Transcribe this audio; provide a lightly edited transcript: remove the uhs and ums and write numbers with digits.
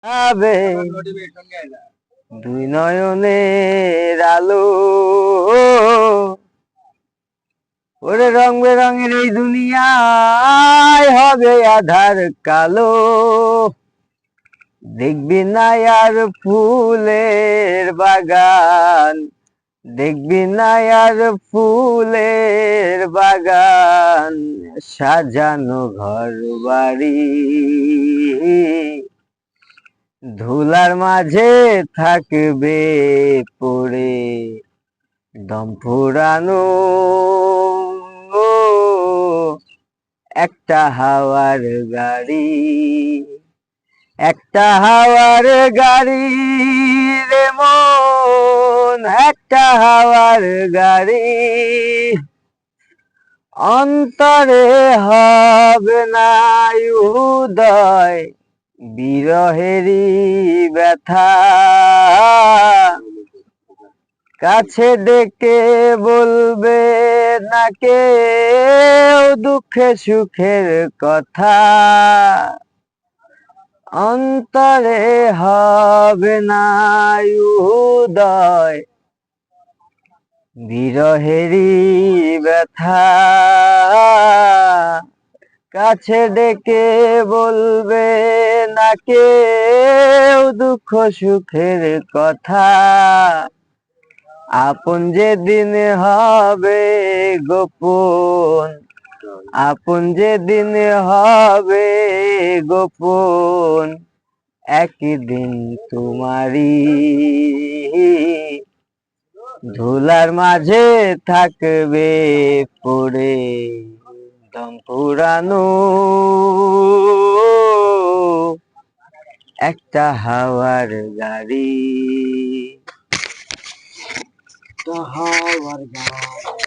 আবে দুই নয়নের আলো, ওরে রং বেরঙের এই দুনিয়ায় হবে আধার কালো। দেখবি না আর ফুলের বাগান, দেখবি না আর ফুলের বাগান, সাজানো ঘর বাড়ি ধুলার মাঝে থাকবে পড়ে দম ফুরানো একটা হাওয়ার গাড়ি, একটা হাওয়ার গাড়ি রে মন, একটা হাওয়ার গাড়ি। অন্তরে হবে না উদয় বিরহেরই ব্যথা, কাছে ডেকে বলবে না কেউ দুঃখে সুখের কথা। অন্তরে হবে না উদয় বিরহেরই ব্যথা, কাছে ডেকে বলবে না কেউ দুঃখ সুখের কথা। আপন যেদিন হবে গোপন, আপন যেদিন হবে গোপন, একদিন তোমারই ধুলার মাঝে থাকবে পড়ে দম পুরানো একটা হাওয়ার গাড়ি, একটা হাওয়ার গাড়ি।